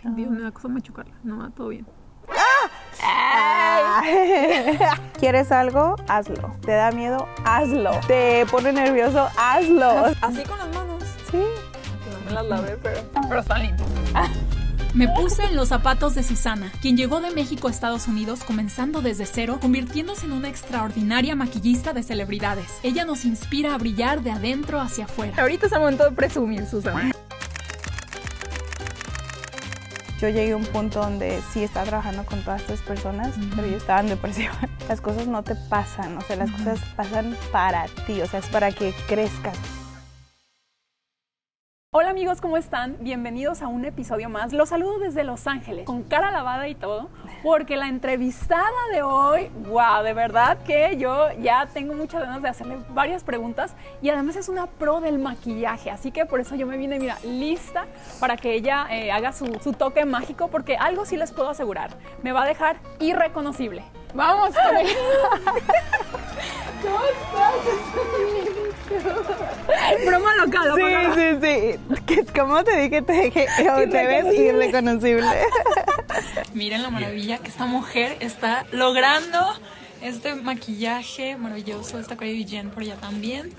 Ay, Dios, me da cosa machucarla. No, va todo bien. ¿Quieres algo? Hazlo. ¿Te da miedo? Hazlo. ¿Te pone nervioso? Hazlo. Así con las manos. Sí. No me las lavé, pero están limpias. Me puse en los zapatos de Susana, quien llegó de México a Estados Unidos comenzando desde cero, convirtiéndose en una extraordinaria maquillista de celebridades. Ella nos inspira a brillar de adentro hacia afuera. Ahorita es el momento de presumir, Susana. Yo llegué a un punto donde sí estaba trabajando con todas estas personas, pero yo estaba en depresión. Las cosas no te pasan, o sea, las cosas pasan para ti, o sea, es para que crezcas. Hola amigos, ¿cómo están? Bienvenidos a un episodio más. Los saludo desde Los Ángeles, con cara lavada y todo, porque la entrevistada de hoy, wow, de verdad que yo ya tengo muchas ganas de hacerle varias preguntas y además es una pro del maquillaje, así que por eso yo me vine, mira, lista para que ella haga su toque mágico, porque algo sí les puedo asegurar, me va a dejar irreconocible. Vamos con ella. ¿Cómo estás? Broma local. Sí. ¿Cómo te dije? Te ves irreconocible. Miren la maravilla que esta mujer está logrando, este maquillaje maravilloso, esta Crazy Jen por allá también.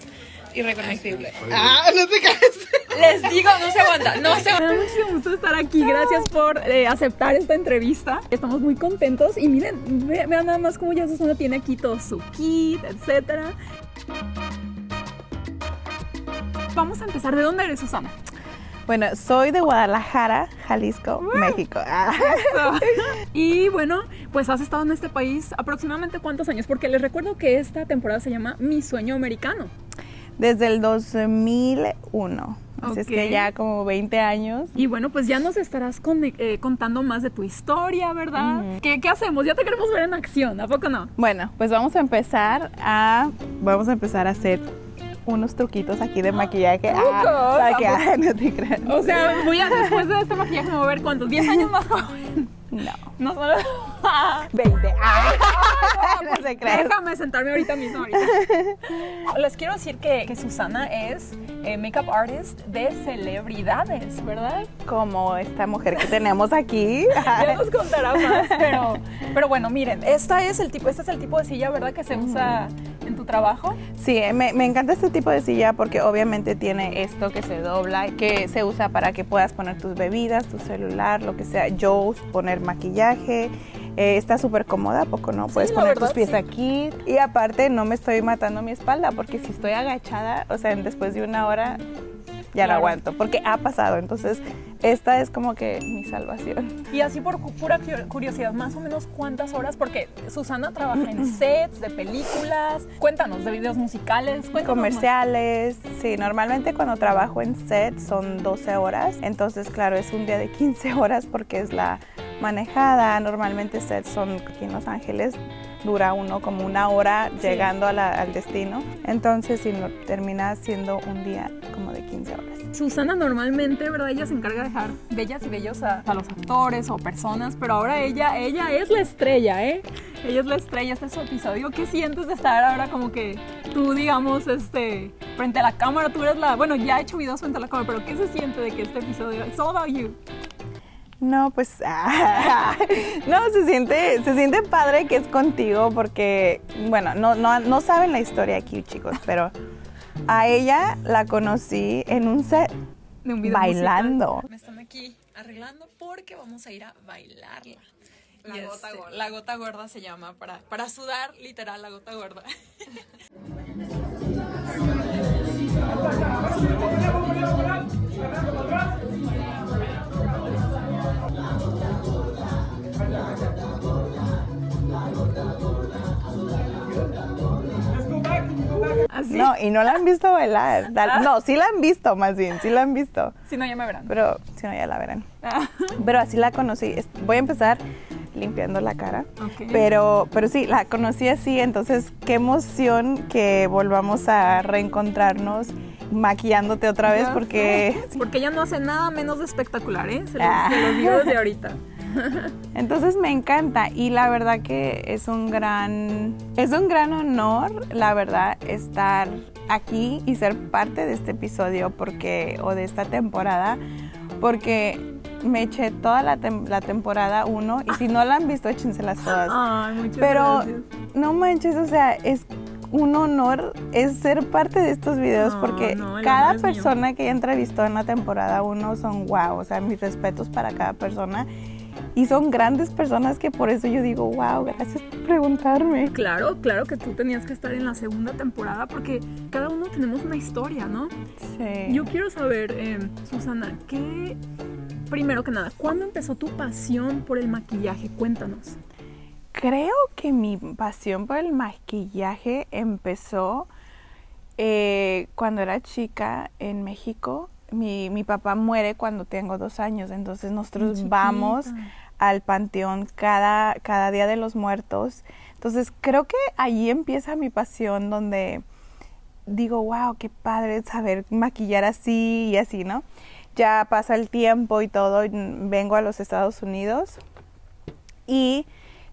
Irreconocible. No te caes. Les digo, no se aguanta, no se aguanta. Me da mucho gusto estar aquí, gracias por aceptar esta entrevista. Estamos muy contentos y miren, vean nada más cómo ya Susana tiene aquí todo su kit, etcétera. Vamos a empezar. ¿De dónde eres, Susana? Bueno, soy de Guadalajara, Jalisco, México. Y bueno, pues has estado en este país aproximadamente ¿cuántos años? Porque les recuerdo que esta temporada se llama Mi Sueño Americano. Desde el 2001. Así es Ok. que ya como 20 años. Y bueno, pues ya nos estarás contando más de tu historia, ¿verdad? ¿Qué hacemos? Ya te queremos ver en acción, ¿a poco no? Bueno, pues vamos a empezar a hacer unos truquitos aquí de maquillaje. Para que no te creas. O sea, después de este maquillaje me voy a ver ¿cuántos? ¿10 años más joven? No solo 20. pues No se creas. déjame sentarme ahorita mismo. Les quiero decir que Susana es makeup artist de celebridades, ¿verdad? Como esta mujer que tenemos aquí. Ya nos contará más, pero bueno, miren, este es el tipo de silla, ¿verdad? Que se usa en tu trabajo. Sí, me encanta este tipo de silla porque obviamente tiene esto que se dobla y que se usa para que puedas poner tus bebidas, tu celular, lo que sea. Yo poner maquillaje. Está súper cómoda, ¿a poco no? Puedes poner tus pies aquí. Y aparte no me estoy matando mi espalda porque si estoy agachada, o sea, después de una hora ya no aguanto, porque ha pasado. Entonces, esta es como que mi salvación. Y así por pura curiosidad, más o menos ¿cuántas horas? Porque Susana trabaja en sets de películas. Cuéntanos, de videos musicales. Comerciales. Sí, normalmente cuando trabajo en set son 12 horas. Entonces, claro, es un día de 15 horas porque es la manejada. Normalmente sets son aquí en Los Ángeles. Dura uno como una hora llegando al destino. Entonces, si no, termina siendo un día como de 15 horas. Susana normalmente, ¿verdad? Ella se encarga de dejar bellas y bellos a los actores o personas, pero ahora ella es la estrella, ¿eh? Ella es la estrella, este es su episodio. ¿Qué sientes de estar ahora como que tú, digamos, frente a la cámara? Tú eres bueno, ya he hecho videos frente a la cámara, pero ¿qué se siente de que este episodio, it's all about you? No, pues, no, se siente padre que es contigo porque, bueno, no saben la historia aquí, chicos, pero a ella la conocí en un set De un video bailando. musical. Me están aquí arreglando porque vamos a ir a bailarla. La gota gorda. La gota gorda se llama, para sudar, literal, la gota gorda. ¿Así? No, y no la han visto bailar. No, sí la han visto, más bien, sí la han visto. Si no, ya me verán. Pero si no, ya la verán. Pero así la conocí. Voy a empezar limpiando la cara. Ok. Pero sí, la conocí así. Entonces, qué emoción que volvamos a reencontrarnos maquillándote otra vez porque ella no hace nada menos de espectacular, ¿eh? Se los digo desde ahorita. Entonces me encanta y la verdad que es un gran honor, la verdad, estar aquí y ser parte de este episodio o de esta temporada, porque Me eché toda la temporada 1 y si no la han visto, échenselas todas. Ay, muchas gracias. No manches, o sea, es un honor ser parte de estos videos porque cada persona que ya entrevistó en la temporada 1 son wow, o sea, mis respetos para cada persona. Y son grandes personas que por eso yo digo, wow, gracias por preguntarme. Claro que tú tenías que estar en la segunda temporada porque cada uno tenemos una historia, ¿no? Sí. Yo quiero saber, Susana, primero que nada, ¿cuándo empezó tu pasión por el maquillaje? Cuéntanos. Creo que mi pasión por el maquillaje empezó cuando era chica en México. Mi papá muere cuando tengo 2 años, entonces nosotros vamos al panteón cada Día de los Muertos. Entonces creo que ahí empieza mi pasión donde digo, wow, qué padre saber maquillar así y así, ¿no? Ya pasa el tiempo y todo, vengo a los Estados Unidos y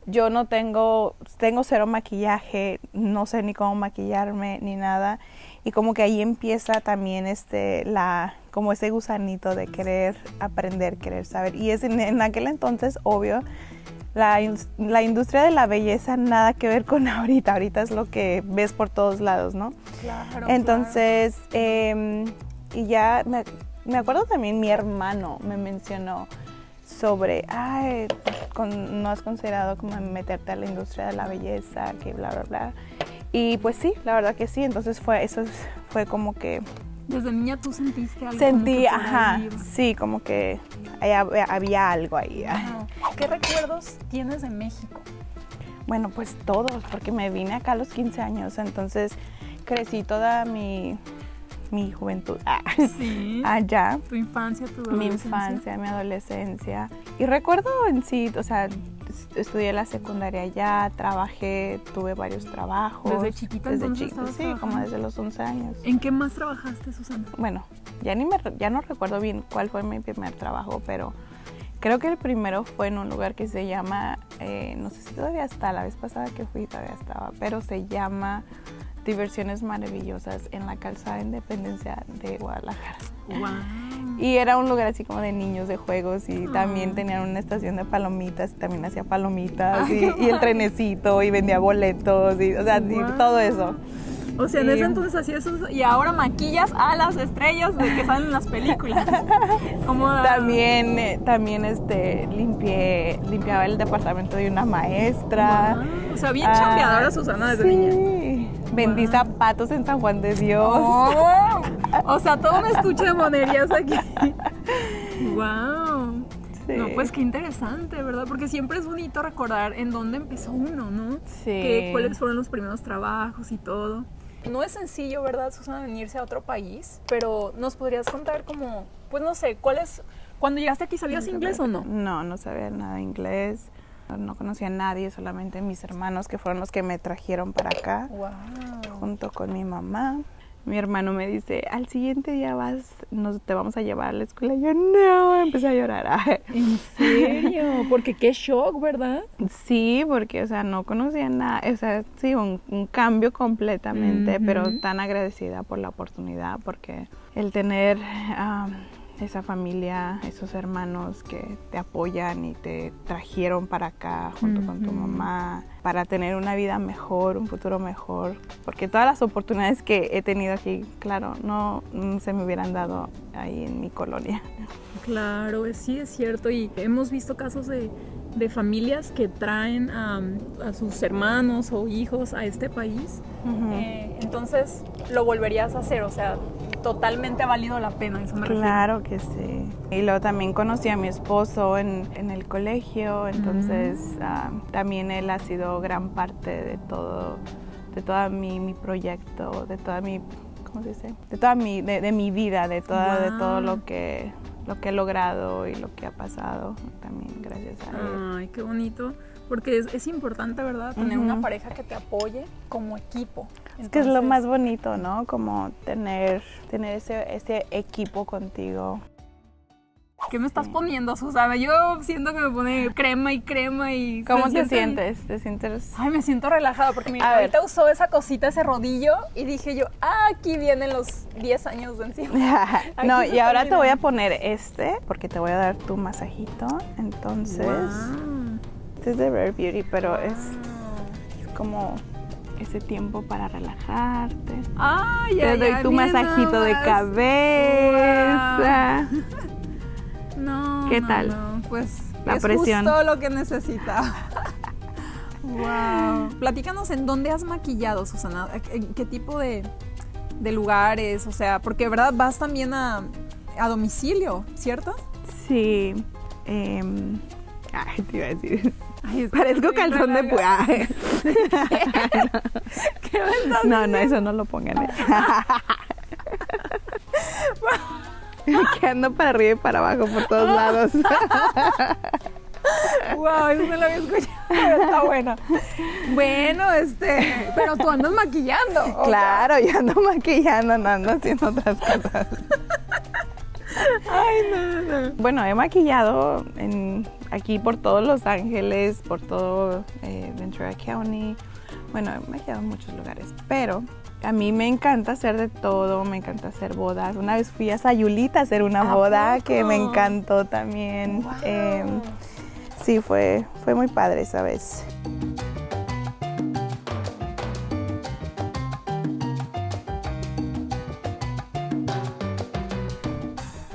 yo no tengo 0 maquillaje, no sé ni cómo maquillarme ni nada. Y como que ahí empieza también como ese gusanito de querer aprender, querer saber. Y en aquel entonces, obvio, la industria de la belleza nada que ver con ahorita. Ahorita es lo que ves por todos lados, ¿no? Claro. Entonces, y ya me acuerdo también mi hermano me mencionó sobre, no has considerado como meterte a la industria de la belleza, que bla, bla, bla. Y pues sí, la verdad que sí, entonces fue como que... ¿Desde niña tú sentiste algo? Sentí, sí, como que había algo ahí. Wow. ¿Qué recuerdos tienes de México? Bueno, pues todos, porque me vine acá a los 15 años, entonces crecí toda mi juventud allá. ¿Tu infancia, tu adolescencia? Mi infancia, mi adolescencia. Y recuerdo en sí, o sea, estudié la secundaria allá, trabajé, tuve varios trabajos. ¿Desde chiquita entonces estabas Sí, como desde los 11 años. ¿En qué más trabajaste, Susana? Bueno, ya no recuerdo bien cuál fue mi primer trabajo, pero creo que el primero fue en un lugar que se llama, no sé si todavía está, la vez pasada que fui todavía estaba, pero se llama Diversiones Maravillosas en la calzada Independencia de Guadalajara. Wow. Y era un lugar así como de niños, de juegos, y también tenían una estación de palomitas, y también hacía palomitas, y el trenecito, y vendía boletos, y, o sea, y todo eso. O sea, en ese entonces hacía eso, y ahora maquillas a las estrellas de que salen en las películas. También limpiaba el departamento de una maestra. Wow. O sea, bien chambeadora Susana desde niña. Vendí zapatos en San Juan de Dios. Oh, o sea, todo un estuche de monerías aquí. Wow. Sí. No, pues qué interesante, ¿verdad? Porque siempre es bonito recordar en dónde empezó uno, ¿no? Sí. Cuáles fueron los primeros trabajos y todo. No es sencillo, ¿verdad, Susana, venirse a otro país? Pero nos podrías contar como, pues no sé, cuando llegaste aquí, ¿sabías inglés o no? No sabía nada de inglés. No conocía a nadie, solamente mis hermanos, que fueron los que me trajeron para acá. Wow. Junto con mi mamá. Mi hermano me dice, al siguiente día te vamos a llevar a la escuela. Y yo, no, empecé a llorar. ¿En serio? Porque qué shock, ¿verdad? Sí, porque, o sea, no conocía nada. O sea, sí, un cambio completamente, pero tan agradecida por la oportunidad, porque el tener esa familia, esos hermanos que te apoyan y te trajeron para acá junto con tu mamá, para tener una vida mejor, un futuro mejor, porque todas las oportunidades que he tenido aquí, claro, no se me hubieran dado ahí en mi colonia. Claro, sí es cierto, y hemos visto casos de familias que traen a sus hermanos o hijos a este país, entonces lo volverías a hacer, o sea, totalmente ha valido la pena, eso me refiero. Claro que sí. Y luego también conocí a mi esposo en el colegio, entonces también él ha sido gran parte de todo mi proyecto, de toda mi, ¿cómo se dice? De mi vida, de todo lo que he logrado y lo que ha pasado, también gracias a él. Ay, qué bonito, porque es importante, ¿verdad? Tener una pareja que te apoye como equipo. Entonces, es que es lo más bonito, ¿no? Como tener ese equipo contigo. ¿Qué me estás poniendo, Susana? Yo siento que me pone crema y... ¿Cómo te sientes? ¿Te sientes...? Ay, me siento relajada porque mira, ahorita usó esa cosita, ese rodillo y dije yo, aquí vienen los 10 años de encima. No, y ahora te voy a poner porque te voy a dar tu masajito. Entonces, este es de Rare Beauty, pero es como ese tiempo para relajarte. Te doy tu masajito de cabeza. Wow. No, ¿qué tal? No. Pues la es presión. Justo lo que necesitaba. Wow. Platícanos en dónde has maquillado, Susana. ¿En qué tipo de lugares? O sea, porque de verdad vas también a domicilio, ¿cierto? Sí. Te iba a decir. Parezco calzón de puya. ¿Qué me estás No, eso no lo pongan. Que ando para arriba y para abajo por todos lados. Wow, eso no lo había escuchado, pero está bueno. Bueno, pero tú andas maquillando. Claro, yo ando maquillando, no ando haciendo otras cosas. Ay, no. Bueno, he maquillado aquí por todos Los Ángeles, por todo Ventura County. Bueno, he maquillado en muchos lugares, pero a mí me encanta hacer de todo, me encanta hacer bodas. Una vez fui a Sayulita a hacer una boda poco? que me encantó también. Wow. Sí, fue muy padre esa vez.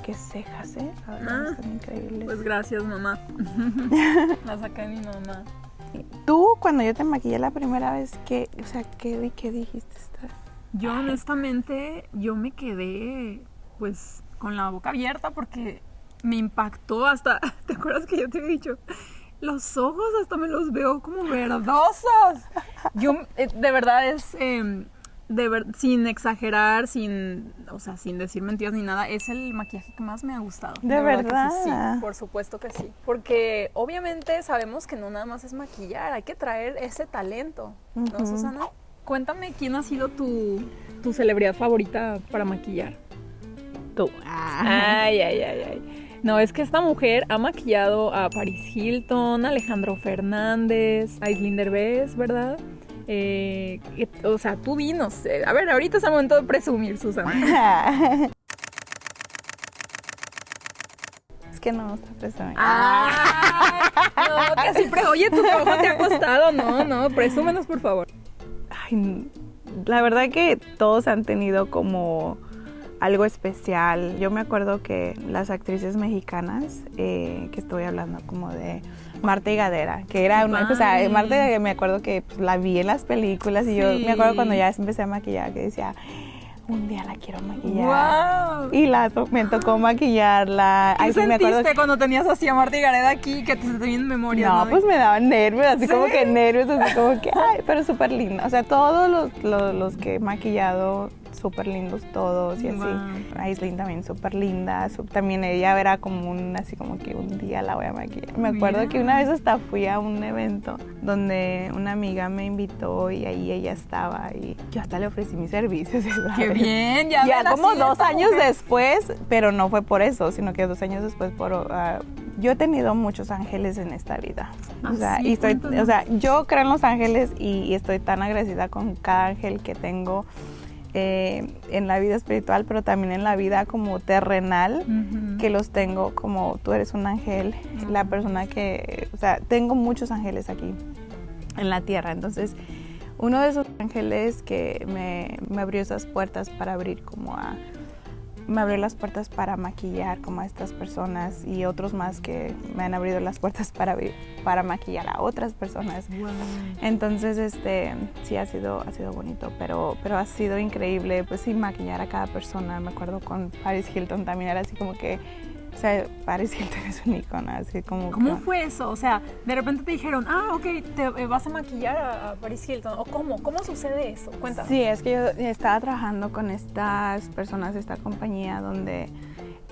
Qué cejas, ahora están increíbles. Pues gracias, mamá. La saqué de mi mamá. Tú, cuando yo te maquillé la primera vez, ¿qué dijiste? Yo honestamente, yo me quedé pues con la boca abierta porque me impactó hasta, ¿te acuerdas que yo te había dicho? Los ojos hasta me los veo como verdosos. Yo, de verdad es, sin exagerar, sin decir mentiras ni nada, es el maquillaje que más me ha gustado. ¿De verdad? Que sí, por supuesto que sí. Porque obviamente sabemos que no nada más es maquillar, hay que traer ese talento, ¿no, Susana? Cuéntame, ¿quién ha sido tu celebridad favorita para maquillar? Tú. Ay. No, es que esta mujer ha maquillado a Paris Hilton, a Alejandro Fernández, a Aislinn Derbez, ¿verdad? O sea, tú dinos. A ver, ahorita es el momento de presumir, Susana. Es que no está presumiendo. Ay, no, que siempre, oye, tu trabajo te ha costado. No, presúmenos, por favor. Ay, la verdad que todos han tenido como algo especial. Yo me acuerdo que las actrices mexicanas, que estoy hablando como de Marta y Gadera, que era una, o sea, Marta, me acuerdo que pues, la vi en las películas y yo me acuerdo cuando ya empecé a maquillar que decía, un día la quiero maquillar. Wow. Y me tocó maquillarla. ¿Qué sentiste me acuerdo cuando tenías así a Marta y Gareda aquí, que te viene en memoria? No, pues me daban nervios, así ¿Sí? como que nervios, así como que, ay, pero súper linda. O sea, todos los que he maquillado, súper lindos todos y así. Wow. Aislinn también súper linda. También ella era como así como que un día la voy a maquillar. Me acuerdo que una vez hasta fui a un evento donde una amiga me invitó y ahí ella estaba y yo hasta le ofrecí mis servicios. ¿Sabes? ¡Qué bien! Ya como 2 años mujer después, pero no fue por eso, sino que 2 años después yo he tenido muchos ángeles en esta vida. O sea, sí, yo creo en los ángeles y estoy tan agradecida con cada ángel que tengo en la vida espiritual, pero también en la vida como terrenal, que los tengo como tú eres un ángel, la persona que, o sea, tengo muchos ángeles aquí en la tierra. Entonces, uno de esos ángeles que me abrió esas puertas para abrir me abrió las puertas para maquillar como a estas personas y otros más que me han abierto las puertas para maquillar a otras personas. Wow. Entonces, sí ha sido bonito, pero ha sido increíble, pues sí, maquillar a cada persona. Me acuerdo con Paris Hilton también era así como que, o sea, Paris Hilton es un icono, así como... ¿Cómo fue eso? O sea, de repente te dijeron, ok, te vas a maquillar a Paris Hilton. ¿O cómo sucede eso? Cuéntame. Sí, es que yo estaba trabajando con estas personas de esta compañía donde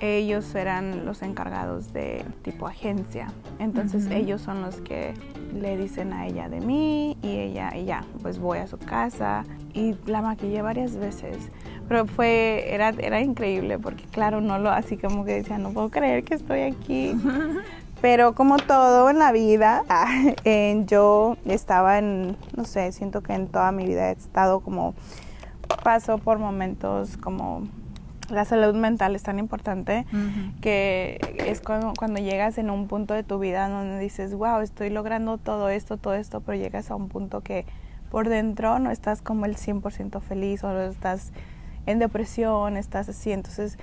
ellos eran los encargados de tipo agencia. Entonces ellos son los que le dicen a ella de mí y ya, pues voy a su casa y la maquillé varias veces. Pero era increíble porque claro, así como que decía, no puedo creer que estoy aquí. Pero como todo en la vida, yo estaba no sé, siento que en toda mi vida he estado como, paso por momentos como, la salud mental es tan importante que es cuando llegas en un punto de tu vida donde dices, wow, estoy logrando todo esto, pero llegas a un punto que por dentro no estás como el 100% feliz o estás en depresión, estás así. Entonces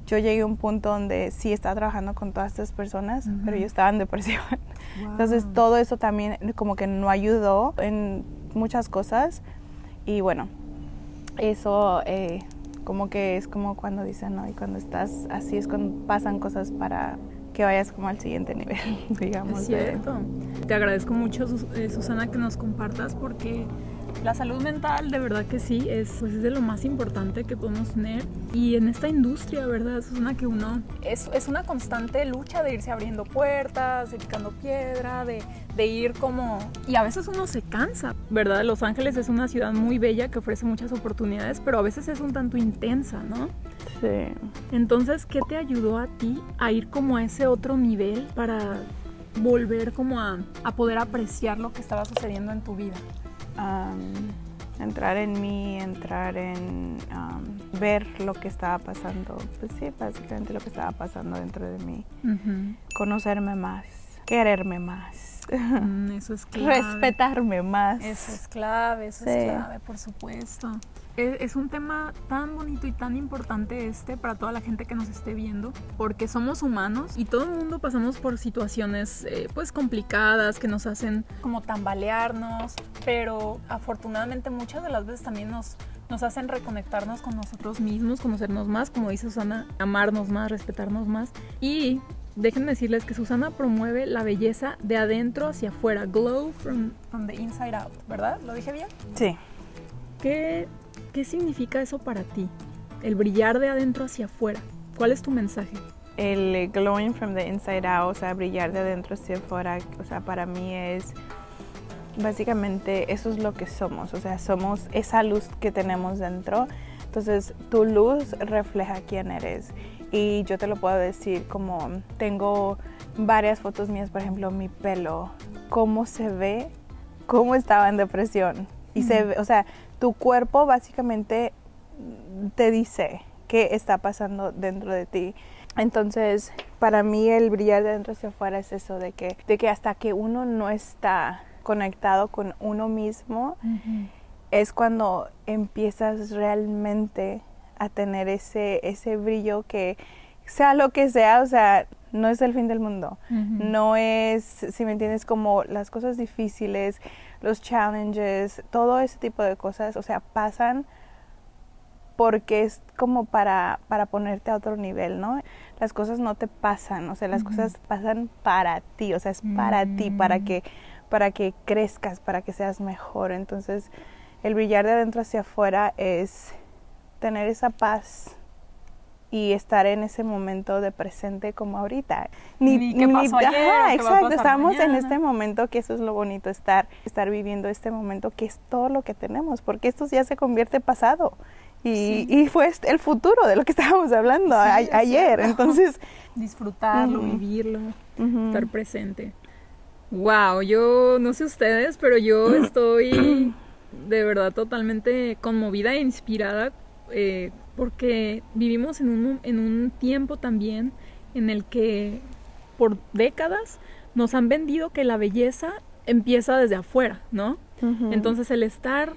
yo llegué a un punto donde sí estaba trabajando con todas estas personas, pero yo estaba en depresión. Wow. Entonces todo eso también como que no ayudó en muchas cosas. Y bueno, eso como que es como cuando dicen, ¿no? Y cuando estás así es cuando pasan cosas para que vayas como al siguiente nivel, digamos. Es cierto. Te agradezco mucho, Susana, que nos compartas porque la salud mental, de verdad que sí, es de lo más importante que podemos tener. Y en esta industria, ¿verdad, Susana? Que uno es una constante lucha de irse abriendo puertas, de picando piedra, de ir como... Y a veces uno se cansa, ¿verdad? Los Ángeles es una ciudad muy bella que ofrece muchas oportunidades, pero a veces es un tanto intensa, ¿no? Sí. Entonces, ¿qué te ayudó a ti a ir como a ese otro nivel para volver como a poder apreciar lo que estaba sucediendo en tu vida? Entrar en mí, ver lo que estaba pasando, pues sí, básicamente lo que estaba pasando dentro de mí, conocerme más, quererme más, eso es clave, respetarme más. Eso es clave, es clave, por supuesto. Es un tema tan bonito y tan importante para toda la gente que nos esté viendo, porque somos humanos y todo el mundo pasamos por situaciones pues complicadas que nos hacen como tambalearnos, pero afortunadamente muchas de las veces también nos hacen reconectarnos con nosotros mismos, conocernos más, como dice Susana, amarnos más, respetarnos más. Y déjenme decirles que Susana promueve la belleza de adentro hacia afuera, glow from the inside out, ¿verdad? ¿Lo dije bien? Sí. ¿Qué significa eso para ti? El brillar de adentro hacia afuera. ¿Cuál es tu mensaje? El glowing from the inside out, o sea, brillar de adentro hacia afuera, o sea, para mí es básicamente eso es lo que somos, o sea, somos esa luz que tenemos dentro. Entonces, tu luz refleja quién eres. Y yo te lo puedo decir como tengo varias fotos mías, por ejemplo, mi pelo, cómo se ve, cómo estaba en depresión. Y se ve, o sea, tu cuerpo básicamente te dice qué está pasando dentro de ti. Entonces, para mí el brillar de dentro hacia afuera es eso, de que hasta que uno no está conectado con uno mismo, es cuando empiezas realmente a tener ese brillo que sea lo que sea, o sea, no es el fin del mundo. No es, si me entiendes, como las cosas difíciles, los challenges, todo ese tipo de cosas, o sea, pasan porque es como para ponerte a otro nivel, ¿no? Las cosas no te pasan, o sea, las cosas pasan para ti, o sea, es para ti, para que crezcas, para que seas mejor. Entonces, el brillar de adentro hacia afuera es tener esa paz y estar en ese momento de presente como ahorita. Ni qué pasó ayer, exacto, estamos mañana. En este momento, que eso es lo bonito, estar viviendo este momento, que es todo lo que tenemos, porque esto ya se convierte en pasado. Y fue el futuro de lo que estábamos hablando ayer. Entonces, disfrutarlo, vivirlo, estar presente. Wow, yo no sé ustedes, pero yo estoy de verdad totalmente conmovida e inspirada porque vivimos en un tiempo también en el que por décadas nos han vendido que la belleza empieza desde afuera, ¿no? Entonces el estar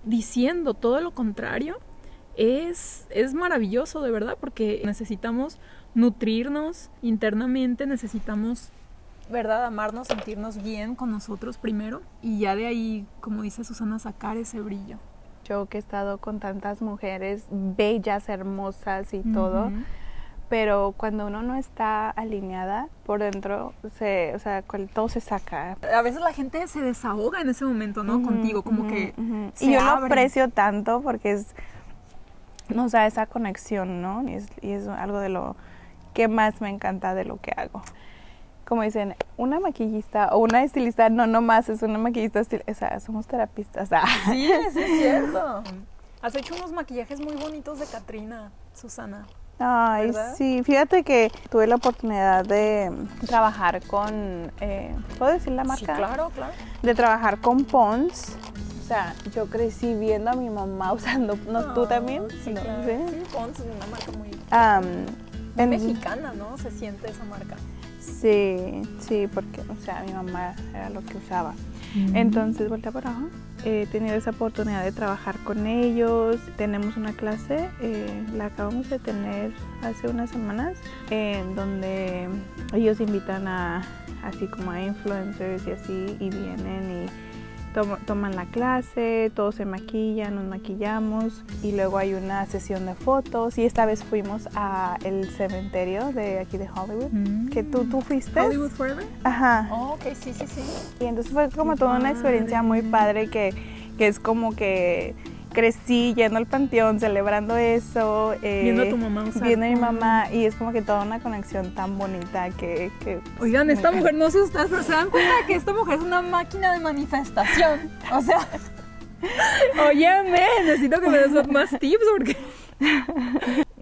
diciendo todo lo contrario es maravilloso, de verdad, porque necesitamos nutrirnos internamente, necesitamos, ¿verdad?, amarnos, sentirnos bien con nosotros primero y ya de ahí, como dice Susana, sacar ese brillo. Yo que he estado con tantas mujeres bellas, hermosas y todo, pero cuando uno no está alineada por dentro, todo se saca. A veces la gente se desahoga en ese momento, ¿no? Contigo, como que se y yo abre. lo aprecio tanto porque es, o sea, esa conexión, ¿no? Y es algo de lo que más me encanta de lo que hago. Como dicen, una maquillista o una estilista, no más es una maquillista, o sea, somos terapistas. Sí, es cierto. Has hecho unos maquillajes muy bonitos de Catrina, Susana. Ay, ¿verdad? sí, fíjate que tuve la oportunidad de trabajar con, ¿puedo decir la marca? Sí, claro. De trabajar con Pons. O sea, yo crecí viendo a mi mamá usando, ¿no? ¿Tú también? Sí, No, claro. ¿sí? Sí, Pons es una marca muy En- mexicana, ¿no? Se siente esa marca. Sí, porque, o sea, mi mamá era lo que usaba. Entonces, vuelta por abajo, he tenido esa oportunidad de trabajar con ellos. Tenemos una clase, la acabamos de tener hace unas semanas, en donde ellos invitan así como a influencers y así, y vienen y toman la clase, todos se maquillan, nos maquillamos y luego hay una sesión de fotos y esta vez fuimos a el cementerio de aquí de Hollywood, que tú fuiste. Hollywood Forever. Ajá. Oh, ok, sí. Y entonces fue como Qué toda una padre. experiencia muy padre que es como que crecí yendo al panteón, celebrando eso. Viendo a tu mamá usar. Viendo a mi mamá y es como que toda una conexión tan bonita que Oigan, esta mujer, no sé ustedes, pero se dan cuenta que esta mujer es una máquina de manifestación. O sea, óyeme, necesito que me des más tips porque...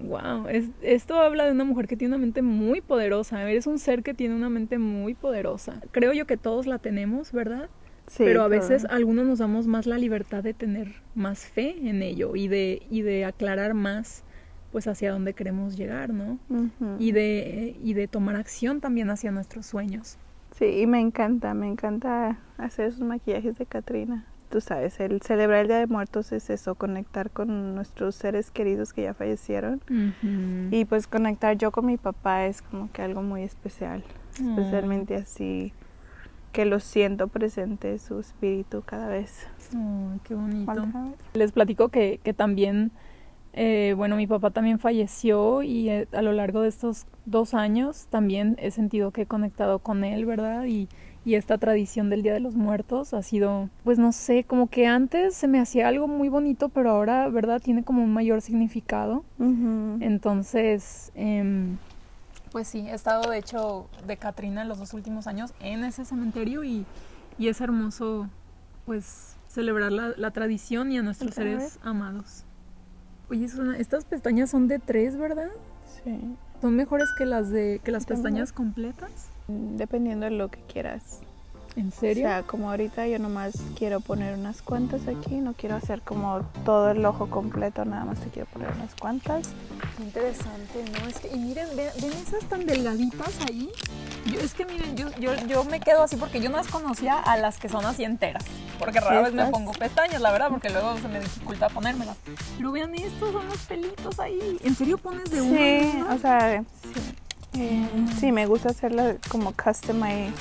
Wow, esto habla de una mujer que tiene una mente muy poderosa. Eres un ser que tiene una mente muy poderosa. Creo yo que todos la tenemos, ¿verdad? sí, Pero a todo. veces algunos nos damos más la libertad de tener más fe en ello y de aclarar más pues hacia dónde queremos llegar, ¿no? Ujú. Y de tomar acción también hacia nuestros sueños. Sí, y me encanta hacer esos maquillajes de Catrina. Tú sabes, el celebrar el Día de Muertos es eso, conectar con nuestros seres queridos que ya fallecieron. Y pues conectar yo con mi papá es como que algo muy especial, especialmente así, que lo siento presente, su espíritu cada vez. Oh, qué bonito. Otra vez. Les platico que también, bueno, mi papá también falleció y a lo largo de estos 2 años también he sentido que he conectado con él, ¿verdad? Y esta tradición del Día de los Muertos ha sido, pues no sé, como que antes se me hacía algo muy bonito, pero ahora, ¿verdad? Tiene como un mayor significado. Ujú. Entonces, pues sí, he estado de hecho de Catrina en los 2 últimos años en ese cementerio y es hermoso, pues, celebrar la tradición y a nuestros Otra vez. seres amados. Oye, Susana, estas pestañas son de 3, ¿verdad? Sí, ¿Son mejores que las También. pestañas completas? dependiendo de lo que quieras. ¿En O serio? sea, como ahorita yo nomás quiero poner unas cuantas aquí, no quiero hacer como todo el ojo completo, nada más te quiero poner unas cuantas. Qué interesante, ¿no? Es que, y miren, ven esas tan delgaditas ahí. Miren, yo me quedo así porque yo no las conocía a las que son así enteras. Porque rara vez me Estas. pongo pestañas, la verdad, porque luego se me dificulta ponérmelas. Pero vean, estos son los pelitos ahí. ¿En serio pones de uno en Sí, uno? o sea, sí. Sí, me gusta hacerlo como customize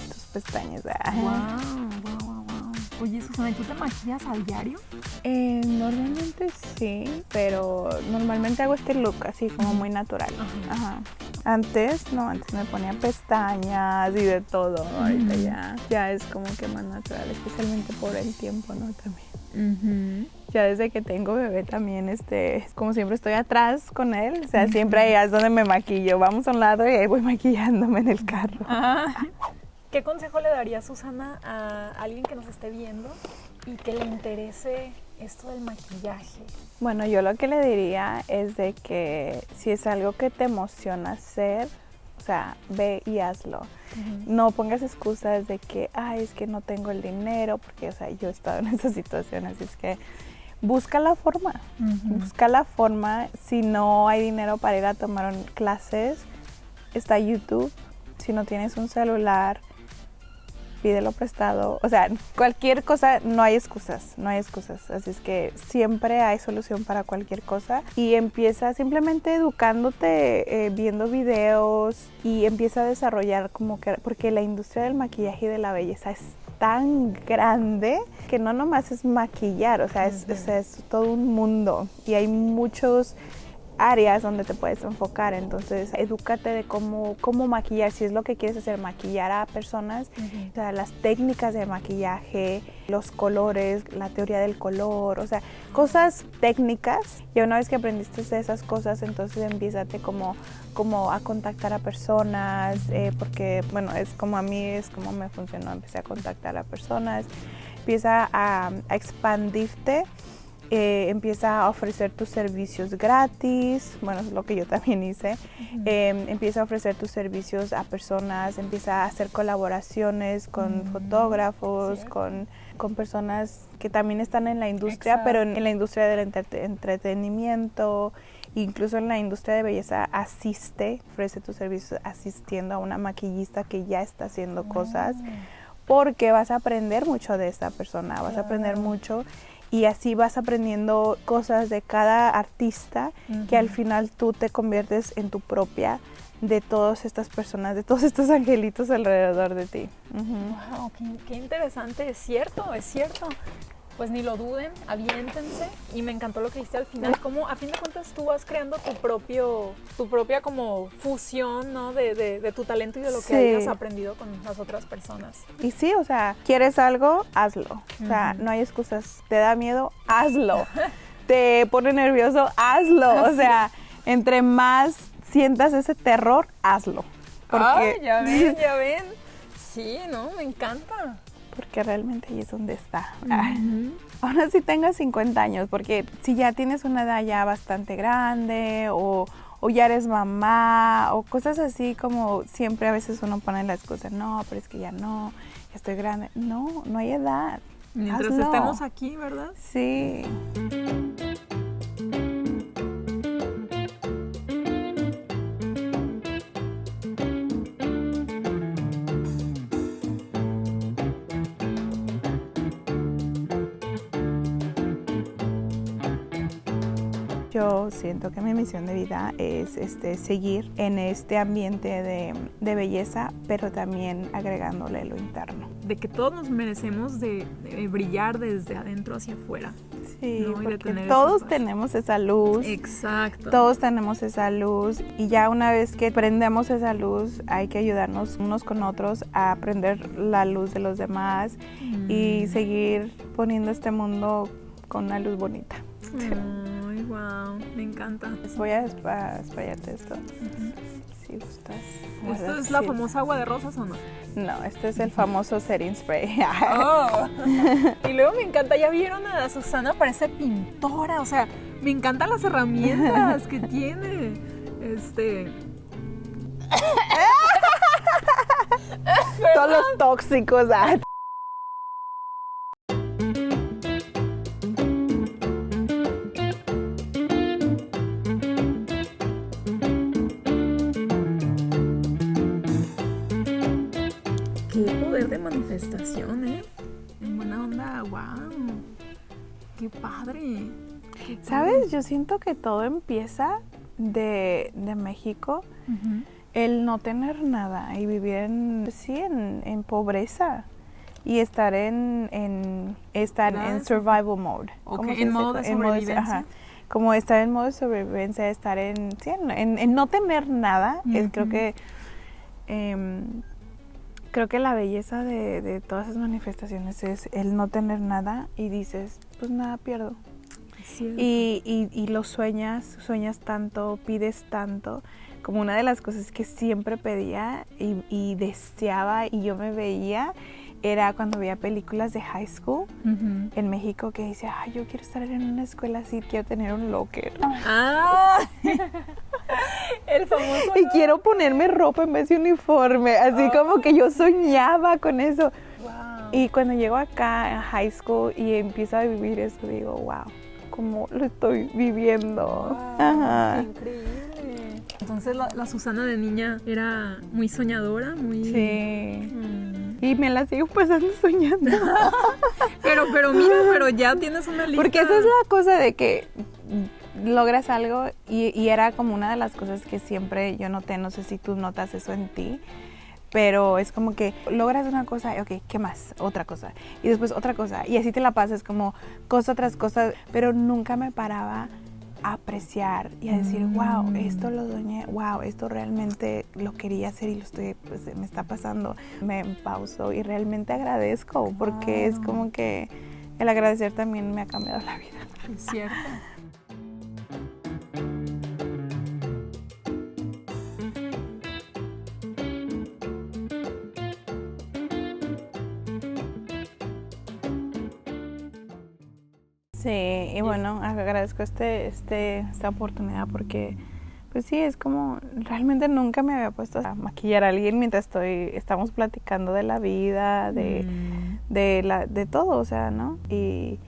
tus pestañas. Wow. Oye, Susana, ¿y tú te maquillas a diario? Normalmente sí, pero normalmente hago este look así como muy natural. Ajá. Antes me ponía pestañas y de todo. Ahorita ya es como que más natural, especialmente por el tiempo, ¿no? También. Ya desde que tengo bebé también, como siempre estoy atrás con él, o sea, siempre ahí es donde me maquillo. Vamos a un lado y ahí voy maquillándome en el carro. ¿Qué consejo le daría Susana a alguien que nos esté viendo y que le interese esto del maquillaje? Bueno, yo lo que le diría es de que si es algo que te emociona hacer, o sea, ve y hazlo. No pongas excusas de que, es que no tengo el dinero, porque, o sea, yo he estado en esa situación, así es que busca la forma. Busca la forma. Si no hay dinero para ir a tomar clases, está YouTube. Si no tienes un celular, pídelo prestado. O sea, cualquier cosa, no hay excusas. Así es que siempre hay solución para cualquier cosa. Y empieza simplemente educándote, viendo videos y empieza a desarrollar porque la industria del maquillaje y de la belleza es tan grande que no nomás es maquillar, o sea, es todo un mundo y hay muchos áreas donde te puedes enfocar. Entonces, edúcate de cómo maquillar, si es lo que quieres hacer, maquillar a personas, o sea, las técnicas de maquillaje, los colores, la teoría del color, o sea, cosas técnicas. Y una vez que aprendiste de esas cosas, entonces empiézate como a contactar a personas, porque, bueno, es como me funcionó, empecé a contactar a personas, empieza a expandirte empieza a ofrecer tus servicios gratis, bueno, es lo que yo también hice. Empieza a ofrecer tus servicios a personas, empieza a hacer colaboraciones con fotógrafos, con personas que también están en la industria, Exacto. pero en la industria del entretenimiento, incluso en la industria de belleza, ofrece tus servicios asistiendo a una maquillista que ya está haciendo cosas, porque vas a aprender mucho de esta persona, vas a aprender mucho. Y así vas aprendiendo cosas de cada artista, que al final tú te conviertes en tu propia, de todas estas personas, de todos estos angelitos alrededor de ti. Wow, qué interesante, es cierto. Pues ni lo duden, aviéntense. Y me encantó lo que dijiste al final, como a fin de cuentas tú vas creando tu propia como fusión, ¿no? De tu talento y de lo que hayas aprendido con las otras personas. Y sí, o sea, ¿quieres algo? Hazlo. O sea, no hay excusas. ¿Te da miedo? Hazlo. ¿Te pone nervioso? Hazlo. O sea, entre más sientas ese terror, hazlo. Porque, Ay, ya ven. Sí, ¿no? Me encanta. Porque realmente ahí es donde está. Ahora sí tengas 50 años, porque si ya tienes una edad ya bastante grande o ya eres mamá o cosas así, como siempre a veces uno pone la excusa, no, pero es que ya estoy grande. No hay edad. Mientras Hazlo. estemos aquí, ¿verdad? Sí. Yo siento que mi misión de vida es seguir en este ambiente de belleza, pero también agregándole lo interno. De que todos nos merecemos de brillar desde adentro hacia afuera. Sí, ¿no? porque todos tenemos esa luz. Exacto. Todos tenemos esa luz y ya una vez que prendemos esa luz hay que ayudarnos unos con otros a prender la luz de los demás y seguir poniendo este mundo con una luz bonita. Ay, wow, me encanta. Voy a sprayarte esto. Si gustas. ¿Esto es la famosa agua de rosas o no? No, este es el famoso setting spray. Oh. Y luego me encanta, ya vieron a Susana, parece pintora, o sea, me encantan las herramientas que tiene. Todos los tóxicos. Qué poder de manifestación, ¿eh? En buena onda, wow. Qué padre. ¿Sabes? Yo siento que todo empieza de México. El no tener nada y vivir en pobreza y estar en survival mode. Okay, en modo de sobrevivencia. Como estar en modo de sobrevivencia, estar en no tener nada. Creo que la belleza de todas esas manifestaciones es el no tener nada y dices, pues nada pierdo. Y lo sueñas tanto, pides tanto. Como una de las cosas que siempre pedía y deseaba y yo me veía era cuando veía películas de high school en México, que decía, ay, yo quiero estar en una escuela así, quiero tener un locker. Ah, el famoso. Y quiero ponerme ropa en vez de uniforme, así como que yo soñaba con eso. Wow. Y cuando llego acá a high school y empiezo a vivir eso, digo, wow, cómo lo estoy viviendo. Wow, Ajá. qué increíble. Entonces la Susana de niña era muy soñadora, muy... Sí. Y me la sigo pasando soñando. pero mira, pero ya tienes una lista. Porque esa es la cosa de que logras algo y era como una de las cosas que siempre yo noté, no sé si tú notas eso en ti, pero es como que logras una cosa, ok, ¿qué más? Otra cosa. Y después otra cosa. Y así te la pasas como cosa tras cosa, pero nunca me paraba a apreciar y a decir, wow, esto lo soñé, wow, esto realmente lo quería hacer y me está pasando. Me pauso y realmente agradezco porque es como que el agradecer también me ha cambiado la vida. Es cierto. Sí, y bueno, agradezco esta oportunidad porque, pues sí, es como, realmente nunca me había puesto a maquillar a alguien mientras estamos platicando de la vida, de todo, o sea, ¿no? Y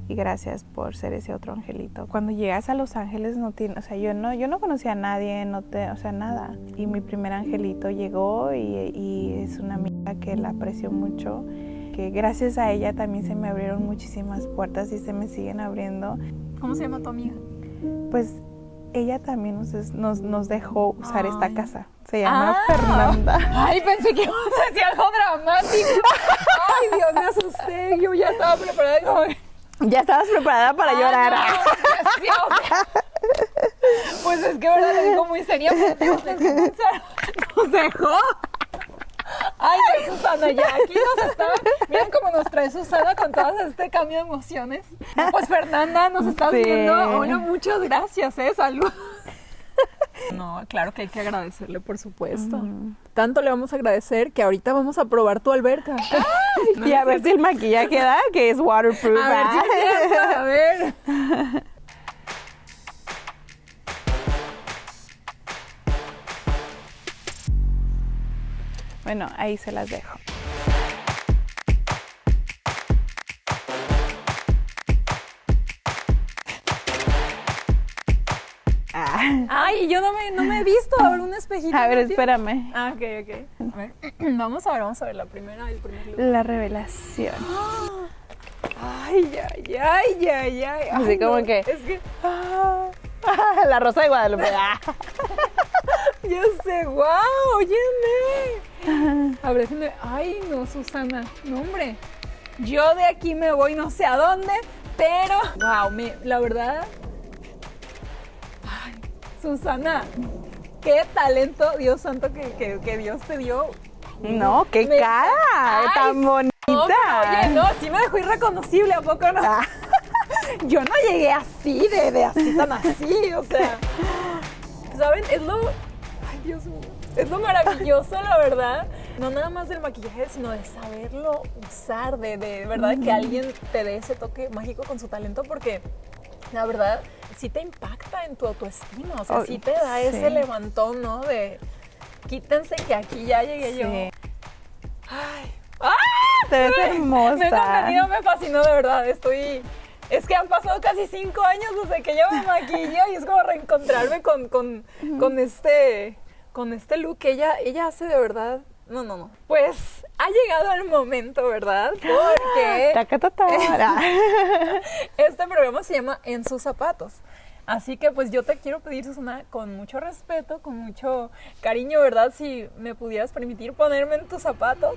gracias por ser ese otro angelito. Cuando llegas a Los Ángeles yo no conocía a nadie, o sea, nada. Y mi primer angelito llegó y es una amiga que la aprecio mucho, que gracias a ella también se me abrieron muchísimas puertas y se me siguen abriendo. ¿Cómo se llama tu amiga? Pues ella también nos dejó usar esta casa. Se llama Fernanda. Ay, pensé que ibas a decir algo dramático. Ay, Dios, me asusté. Yo ya estaba preparada. Ya estabas preparada para llorar. No, sí, o sea, pues es que verdad le digo muy seria, nos dejó. Ay, no, Susana, ya aquí nos está. Miren cómo nos trae Susana con todo este cambio de emociones. Pues Fernanda, nos estás viendo. Hola, muchas gracias, salud. No, claro que hay que agradecerle, por supuesto. Tanto le vamos a agradecer que ahorita vamos a probar tu alberca. No, y a ver si el maquillaje da, que es waterproof. A ver si es cierto, a ver. Bueno, ahí se las dejo. Ay, yo no me he visto. A ver, un espejito. A ver, espérame. Ah, ok. A ver, vamos a ver el primer look. La revelación. Ay. Así como que... Es que... La Rosa de Guadalupe. Ya sé, wow, óyeme. A ver, ay, no, Susana, no, hombre. Yo de aquí me voy no sé a dónde, pero, wow, la verdad... Ay, Susana, qué talento, Dios santo, que Dios te dio. No, qué cara, tan bonita. No, pero, oye, no, sí me dejó irreconocible, ¿a poco no? Yo no llegué así, así tan así, o sea, ¿saben? Ay, Dios mío, es lo maravilloso, la verdad. No nada más del maquillaje, sino de saberlo usar, de verdad que alguien te dé ese toque mágico con su talento, porque la verdad sí te impacta en tu autoestima, o sea, sí te da ese levantón, ¿no? De quítense que aquí ya llegué yo. Ay, te ves hermosa. Me he contenido, me fascinó, de verdad, es que han pasado casi 5 años desde que yo me maquillo y es como reencontrarme con este look que ella hace de verdad. No. Pues ha llegado el momento, ¿verdad? Porque este programa se llama En Sus Zapatos. Así que pues yo te quiero pedir, Susana, con mucho respeto, con mucho cariño, ¿verdad? Si me pudieras permitir ponerme en tus zapatos.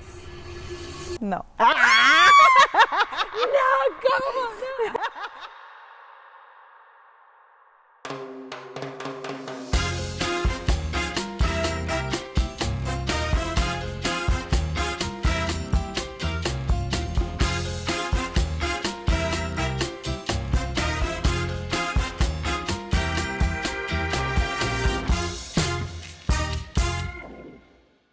No. No, ¿cómo?